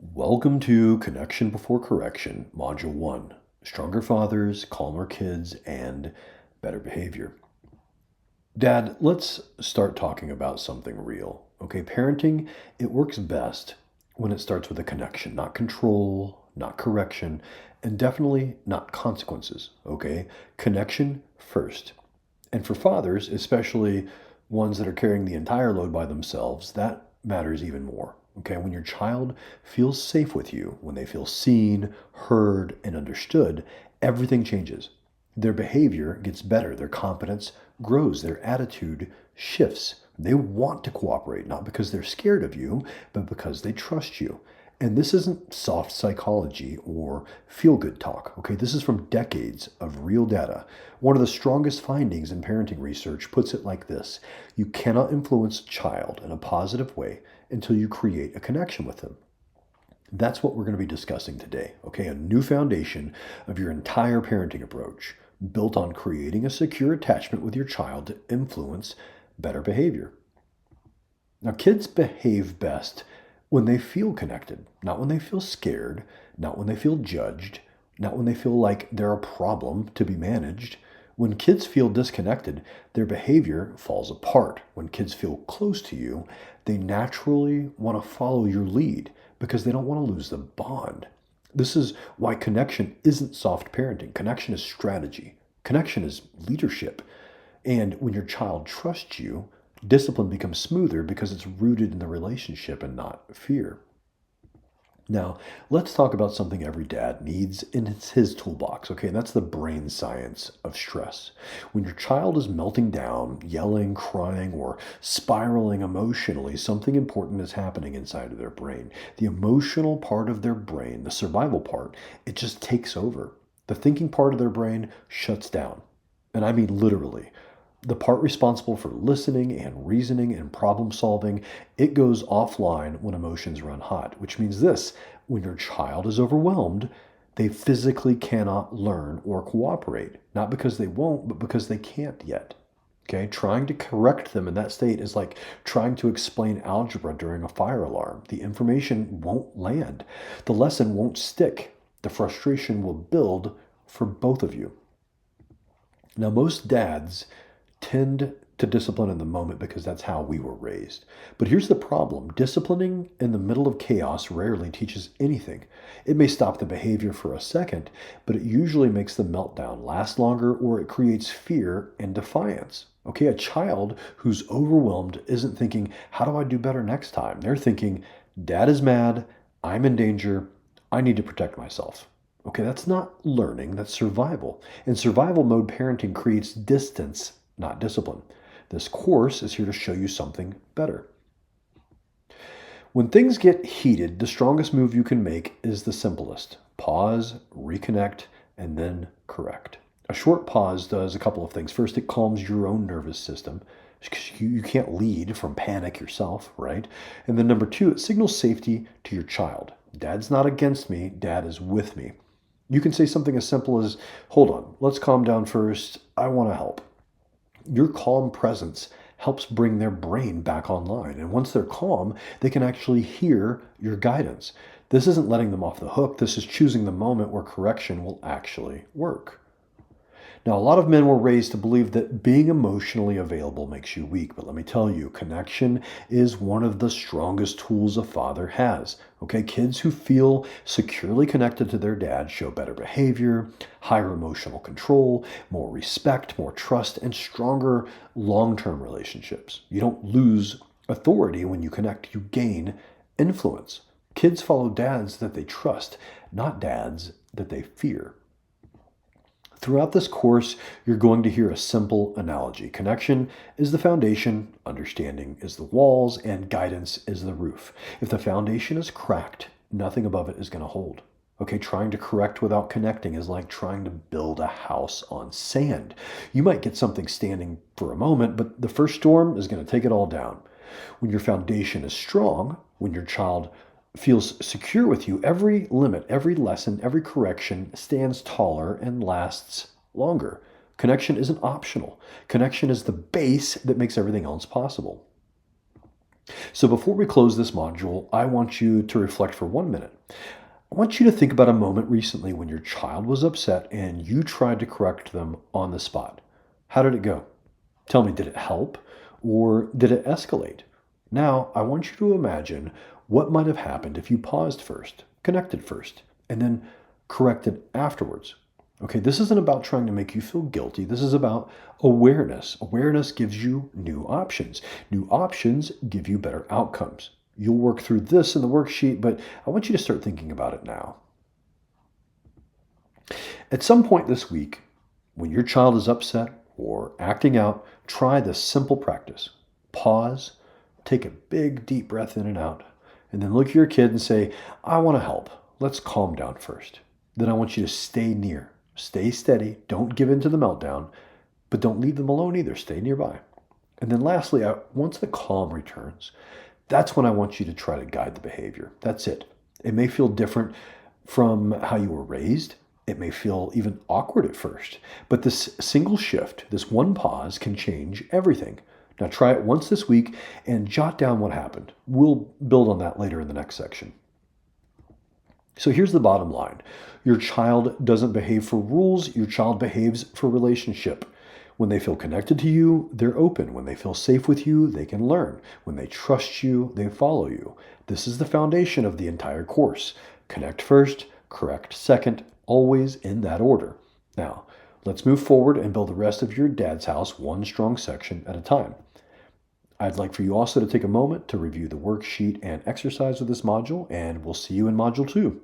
Welcome to Connection Before Correction, Module 1 Stronger Fathers, Calmer Kids, and Better Behavior. Dad, let's start talking about something real. Okay, parenting, it works best when it starts with a connection, not control, not correction, and definitely not consequences. Okay, connection first. And for fathers, especially ones that are carrying the entire load by themselves, that matters even more. Okay, when your child feels safe with you, when they feel seen, heard, and understood, everything changes. Their behavior gets better, their confidence grows, their attitude shifts. They want to cooperate, not because they're scared of you, but because they trust you. And this isn't soft psychology or feel good talk, okay? This is from decades of real data. One of the strongest findings in parenting research puts it like this: you cannot influence a child in a positive way until you create a connection with them. That's what we're going to be discussing today, okay? A new foundation of your entire parenting approach, built on creating a secure attachment with your child to influence better behavior. Now, kids behave best when they feel connected, not when they feel scared, not when they feel judged, not when they feel like they're a problem to be managed. When kids feel disconnected, their behavior falls apart. When kids feel close to you, they naturally want to follow your lead because they don't want to lose the bond. This is why connection isn't soft parenting. Connection is strategy. Connection is leadership. And when your child trusts you, discipline becomes smoother because it's rooted in the relationship and not fear. Now, let's talk about something every dad needs in his toolbox, okay? And that's the brain science of stress. When your child is melting down, yelling, crying, or spiraling emotionally, something important is happening inside of their brain. The emotional part of their brain, the survival part, it just takes over. The thinking part of their brain shuts down. And I mean literally. The part responsible for listening and reasoning and problem solving, it goes offline when emotions run hot, which means this: when your child is overwhelmed, they physically cannot learn or cooperate, not because they won't, but because they can't yet. Okay, trying to correct them in that state is like trying to explain algebra during a fire alarm. The information won't land, the lesson won't stick, the frustration will build for both of you. Now, most dads tend to discipline in the moment because that's how we were raised. But here's the problem: disciplining in the middle of chaos rarely teaches anything. It may stop the behavior for a second, but it usually makes the meltdown last longer, or it creates fear and defiance. Okay, a child who's overwhelmed isn't thinking, how do I do better next time? They're thinking, dad is mad, I'm in danger, I need to protect myself. Okay, that's not learning, that's survival. And survival mode parenting creates distance, not discipline. This course is here to show you something better. When things get heated, the strongest move you can make is the simplest: pause, reconnect, and then correct. A short pause does a couple of things. First, it calms your own nervous system, because you can't lead from panic yourself, right? And then number two, it signals safety to your child. Dad's not against me, dad is with me. You can say something as simple as, hold on, let's calm down first, I want to help. Your calm presence helps bring their brain back online. And once they're calm, they can actually hear your guidance. This isn't letting them off the hook. This is choosing the moment where correction will actually work. Now, a lot of men were raised to believe that being emotionally available makes you weak, but let me tell you, connection is one of the strongest tools a father has. Okay, kids who feel securely connected to their dad show better behavior, higher emotional control, more respect, more trust, and stronger long-term relationships. You don't lose authority when you connect, you gain influence. Kids follow dads that they trust, not dads that they fear. Throughout this course, you're going to hear a simple analogy. Connection is the foundation, understanding is the walls, and guidance is the roof. If the foundation is cracked, nothing above it is going to hold. Okay, trying to correct without connecting is like trying to build a house on sand. You might get something standing for a moment, but the first storm is going to take it all down. When your foundation is strong, when your child feels secure with you, every limit, every lesson, every correction stands taller and lasts longer. Connection isn't optional. Connection is the base that makes everything else possible. So before we close this module, I want you to reflect for 1 minute. I want you to think about a moment recently when your child was upset and you tried to correct them on the spot. How did it go? Tell me, did it help or did it escalate? Now, I want you to imagine what might have happened if you paused first, connected first, and then corrected afterwards. Okay, this isn't about trying to make you feel guilty. This is about awareness. Awareness gives you new options. New options give you better outcomes. You'll work through this in the worksheet, but I want you to start thinking about it now. At some point this week, when your child is upset or acting out, try this simple practice. Pause, take a big deep breath in and out, and then look at your kid and say, I want to help. Let's calm down first. Then I want you to stay near, stay steady, don't give in to the meltdown, but don't leave them alone either. Stay nearby. And then lastly, once the calm returns, that's when I want you to try to guide the behavior. That's it. It may feel different from how you were raised. It may feel even awkward at first, but this single shift, this one pause can change everything. Now try it once this week and jot down what happened. We'll build on that later in the next section. So here's the bottom line. Your child doesn't behave for rules. Your child behaves for relationship. When they feel connected to you, they're open. When they feel safe with you, they can learn. When they trust you, they follow you. This is the foundation of the entire course. Connect first, correct second, always in that order. Now, let's move forward and build the rest of your dad's house one strong section at a time. I'd like for you also to take a moment to review the worksheet and exercise of this module, and we'll see you in Module 2.